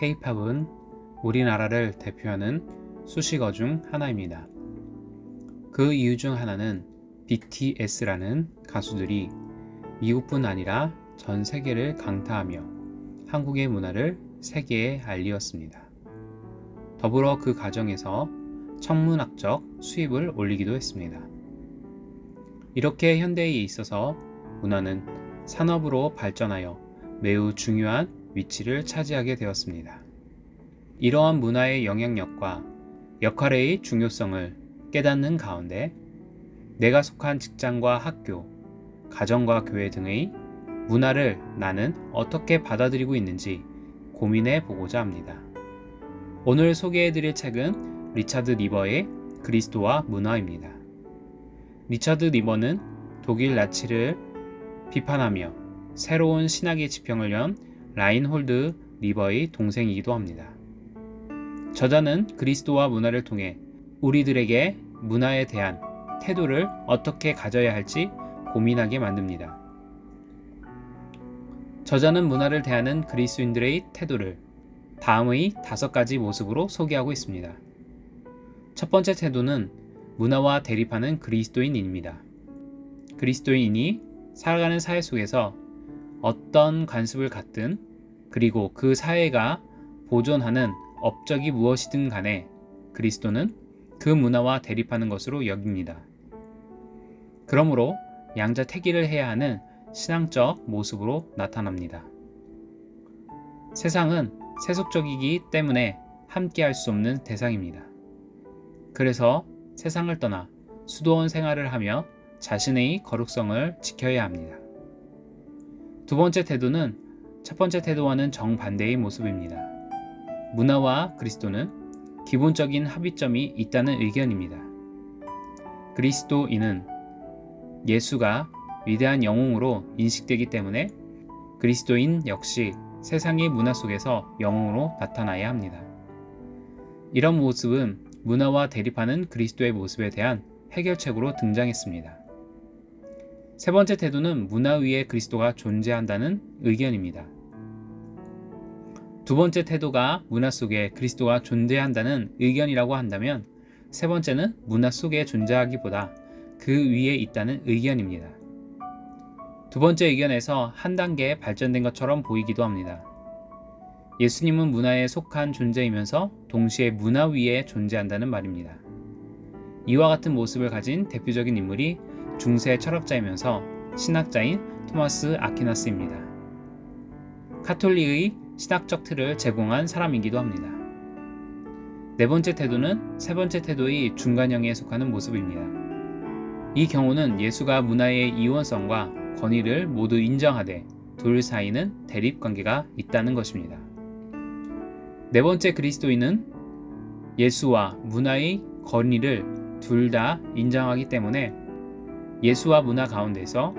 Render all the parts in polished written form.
K-팝은 우리나라를 대표하는 수식어 중 하나입니다. 그 이유 중 하나는 BTS라는 가수들이 미국뿐 아니라 전 세계를 강타하며 한국의 문화를 세계에 알리었습니다. 더불어 그 과정에서 천문학적 수입을 올리기도 했습니다. 이렇게 현대에 있어서 문화는 산업으로 발전하여 매우 중요한 위치를 차지하게 되었습니다. 이러한 문화의 영향력과 역할의 중요성을 깨닫는 가운데 내가 속한 직장과 학교, 가정과 교회 등의 문화를 나는 어떻게 받아들이고 있는지 고민해 보고자 합니다. 오늘 소개해드릴 책은 리차드 리버의 그리스도와 문화입니다. 리차드 리버는 독일 나치를 비판하며 새로운 신학의 지평을 연 라인홀드 리버의 동생이기도 합니다. 저자는 그리스도와 문화를 통해 우리들에게 문화에 대한 태도를 어떻게 가져야 할지 고민하게 만듭니다. 저자는 문화를 대하는 그리스도인들의 태도를 다음의 5가지 모습으로 소개하고 있습니다. 첫 번째 태도는 문화와 대립하는 그리스도인입니다. 그리스도인이 살아가는 사회 속에서 어떤 관습을 갖든 그리고 그 사회가 보존하는 업적이 무엇이든 간에 그리스도는 그 문화와 대립하는 것으로 여깁니다. 그러므로 양자택일을 해야 하는 신앙적 모습으로 나타납니다. 세상은 세속적이기 때문에 함께할 수 없는 대상입니다. 그래서 세상을 떠나 수도원 생활을 하며 자신의 거룩성을 지켜야 합니다. 두 번째 태도는 첫 번째 태도와는 정반대의 모습입니다. 문화와 그리스도는 기본적인 합의점이 있다는 의견입니다. 그리스도인은 예수가 위대한 영웅으로 인식되기 때문에 그리스도인 역시 세상의 문화 속에서 영웅으로 나타나야 합니다. 이런 모습은 문화와 대립하는 그리스도의 모습에 대한 해결책으로 등장했습니다. 세 번째 태도는 문화 위에 그리스도가 존재한다는 의견입니다. 두 번째 태도가 문화 속에 그리스도가 존재한다는 의견이라고 한다면 세 번째는 문화 속에 존재하기보다 그 위에 있다는 의견입니다. 두 번째 의견에서 한 단계 발전된 것처럼 보이기도 합니다. 예수님은 문화에 속한 존재이면서 동시에 문화 위에 존재한다는 말입니다. 이와 같은 모습을 가진 대표적인 인물이 중세 철학자이면서 신학자인 토마스 아퀴나스입니다. 카톨릭의 신학적 틀을 제공한 사람이기도 합니다. 네 번째 태도는 세 번째 태도의 중간형에 속하는 모습입니다. 이 경우는 예수가 문화의 이원성과 권위를 모두 인정하되 둘 사이는 대립관계가 있다는 것입니다. 네 번째 그리스도인은 예수와 문화의 권위를 둘 다 인정하기 때문에 예수와 문화 가운데서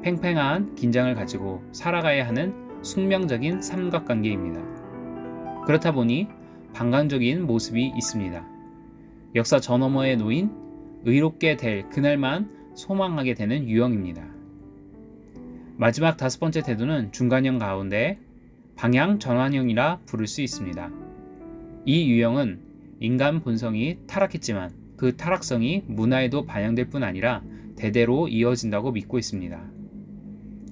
팽팽한 긴장을 가지고 살아가야 하는 숙명적인 삼각관계입니다. 그렇다 보니 반강적인 모습이 있습니다. 역사 저 너머에 놓인 의롭게 될 그날만 소망하게 되는 유형입니다. 마지막 5번째 태도는 중간형 가운데 방향 전환형이라 부를 수 있습니다. 이 유형은 인간 본성이 타락했지만 그 타락성이 문화에도 반영될 뿐 아니라 대대로 이어진다고 믿고 있습니다.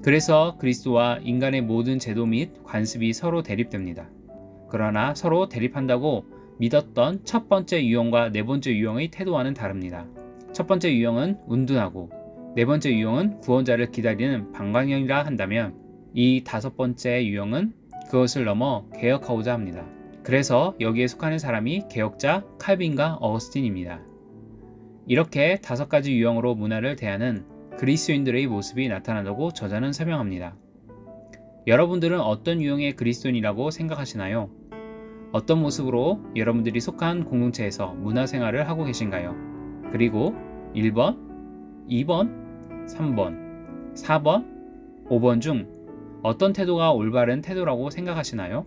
그래서 그리스도와 인간의 모든 제도 및 관습이 서로 대립됩니다. 그러나 서로 대립한다고 믿었던 첫 번째 유형과 네 번째 유형의 태도와는 다릅니다. 첫 번째 유형은 운둔하고 네 번째 유형은 구원자를 기다리는 방광형이라 한다면 이 5번째 유형은 그것을 넘어 개혁하고자 합니다. 그래서 여기에 속하는 사람이 개혁자 칼빈과 어거스틴입니다. 이렇게 5가지 유형으로 문화를 대하는 그리스도인들의 모습이 나타난다고 저자는 설명합니다. 여러분들은 어떤 유형의 그리스도인이라고 생각하시나요? 어떤 모습으로 여러분들이 속한 공동체에서 문화생활을 하고 계신가요? 그리고 1번, 2번, 3번, 4번, 5번 중 어떤 태도가 올바른 태도라고 생각하시나요?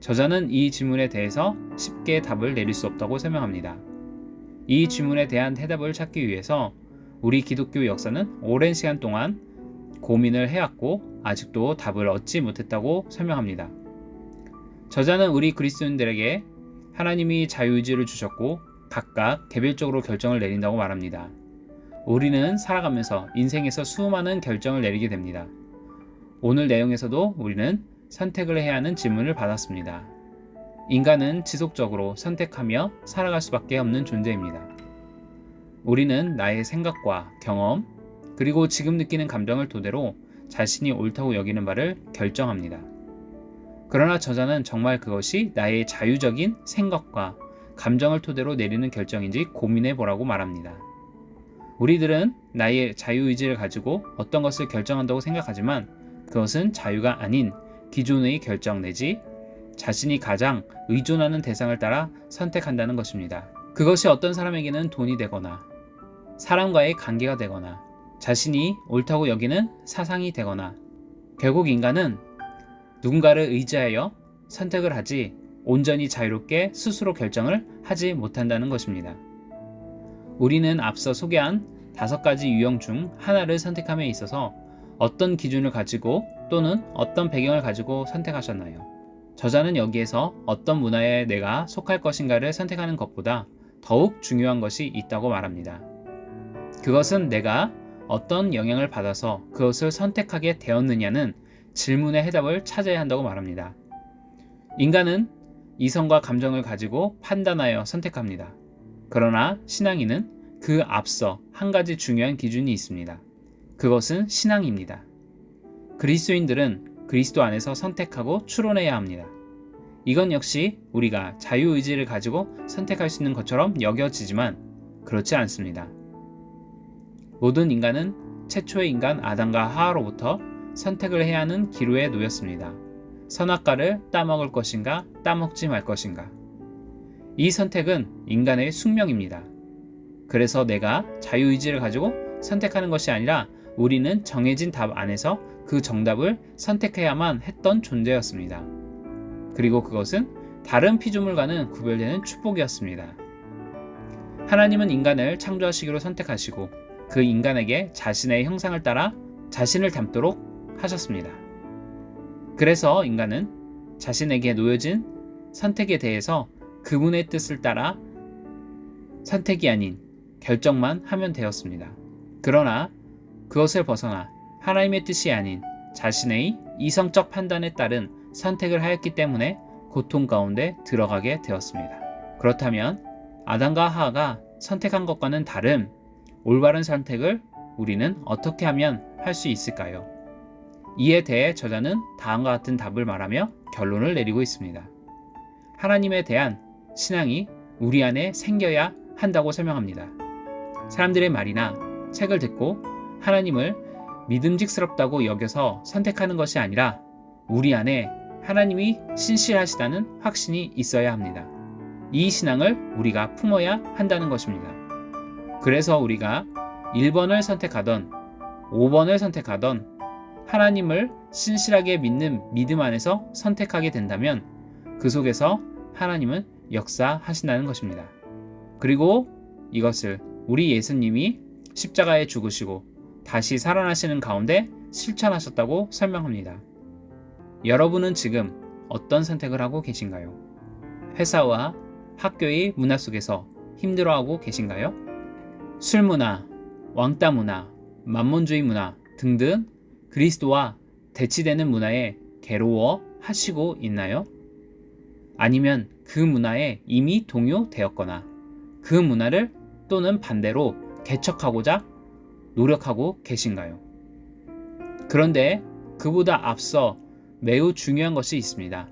저자는 이 질문에 대해서 쉽게 답을 내릴 수 없다고 설명합니다. 이 질문에 대한 해답을 찾기 위해서 우리 기독교 역사는 오랜 시간 동안 고민을 해왔고 아직도 답을 얻지 못했다고 설명합니다. 저자는 우리 그리스도인들에게 하나님이 자유의지를 주셨고 각각 개별적으로 결정을 내린다고 말합니다. 우리는 살아가면서 인생에서 수많은 결정을 내리게 됩니다. 오늘 내용에서도 우리는 선택을 해야 하는 질문을 받았습니다. 인간은 지속적으로 선택하며 살아갈 수밖에 없는 존재입니다. 우리는 나의 생각과 경험, 그리고 지금 느끼는 감정을 토대로 자신이 옳다고 여기는 바를 결정합니다. 그러나 저자는 정말 그것이 나의 자유적인 생각과 감정을 토대로 내리는 결정인지 고민해 보라고 말합니다. 우리들은 나의 자유의지를 가지고 어떤 것을 결정한다고 생각하지만 그것은 자유가 아닌 기존의 결정 내지 자신이 가장 의존하는 대상을 따라 선택한다는 것입니다. 그것이 어떤 사람에게는 돈이 되거나 사람과의 관계가 되거나 자신이 옳다고 여기는 사상이 되거나 결국 인간은 누군가를 의지하여 선택을 하지 온전히 자유롭게 스스로 결정을 하지 못한다는 것입니다. 우리는 앞서 소개한 5가지 유형 중 하나를 선택함에 있어서 어떤 기준을 가지고 또는 어떤 배경을 가지고 선택하셨나요? 저자는 여기에서 어떤 문화에 내가 속할 것인가를 선택하는 것보다 더욱 중요한 것이 있다고 말합니다. 그것은 내가 어떤 영향을 받아서 그것을 선택하게 되었느냐는 질문의 해답을 찾아야 한다고 말합니다. 인간은 이성과 감정을 가지고 판단하여 선택합니다. 그러나 신앙인은 그 앞서 한 가지 중요한 기준이 있습니다. 그것은 신앙입니다. 그리스도인들은 그리스도 안에서 선택하고 추론해야 합니다. 이건 역시 우리가 자유의지를 가지고 선택할 수 있는 것처럼 여겨지지만 그렇지 않습니다. 모든 인간은 최초의 인간 아담과 하와로부터 선택을 해야 하는 기로에 놓였습니다. 선악과를 따먹을 것인가 따먹지 말 것인가. 이 선택은 인간의 숙명입니다. 그래서 내가 자유의지를 가지고 선택하는 것이 아니라 우리는 정해진 답 안에서 그 정답을 선택해야만 했던 존재였습니다. 그리고 그것은 다른 피조물과는 구별되는 축복이었습니다. 하나님은 인간을 창조하시기로 선택하시고 그 인간에게 자신의 형상을 따라 자신을 닮도록 하셨습니다. 그래서 인간은 자신에게 놓여진 선택에 대해서 그분의 뜻을 따라 선택이 아닌 결정만 하면 되었습니다. 그러나 그것을 벗어나 하나님의 뜻이 아닌 자신의 이성적 판단에 따른 선택을 하였기 때문에 고통 가운데 들어가게 되었습니다. 그렇다면 아담과 하와가 선택한 것과는 다른 올바른 선택을 우리는 어떻게 하면 할 수 있을까요? 이에 대해 저자는 다음과 같은 답을 말하며 결론을 내리고 있습니다. 하나님에 대한 신앙이 우리 안에 생겨야 한다고 설명합니다. 사람들의 말이나 책을 듣고 하나님을 믿음직스럽다고 여겨서 선택하는 것이 아니라 우리 안에 하나님이 신실하시다는 확신이 있어야 합니다. 이 신앙을 우리가 품어야 한다는 것입니다. 그래서 우리가 1번을 선택하던 5번을 선택하던 하나님을 신실하게 믿는 믿음 안에서 선택하게 된다면 그 속에서 하나님은 역사하신다는 것입니다. 그리고 이것을 우리 예수님이 십자가에 죽으시고 다시 살아나시는 가운데 실천하셨다고 설명합니다. 여러분은 지금 어떤 선택을 하고 계신가요? 회사와 학교의 문화 속에서 힘들어하고 계신가요? 술 문화, 왕따 문화, 만몬주의 문화 등등 그리스도와 대치되는 문화에 괴로워하시고 있나요? 아니면 그 문화에 이미 동요되었거나 그 문화를 또는 반대로 개척하고자 노력하고 계신가요? 그런데 그보다 앞서 매우 중요한 것이 있습니다.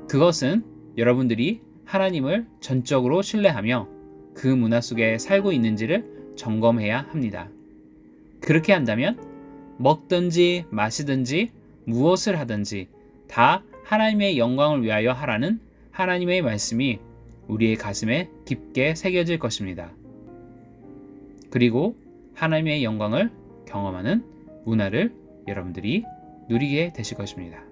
그것은 여러분들이 하나님을 전적으로 신뢰하며 그 문화 속에 살고 있는지를 점검해야 합니다. 그렇게 한다면 먹든지 마시든지 무엇을 하든지 다 하나님의 영광을 위하여 하라는 하나님의 말씀이 우리의 가슴에 깊게 새겨질 것입니다. 그리고 하나님의 영광을 경험하는 문화를 여러분들이 누리게 되실 것입니다.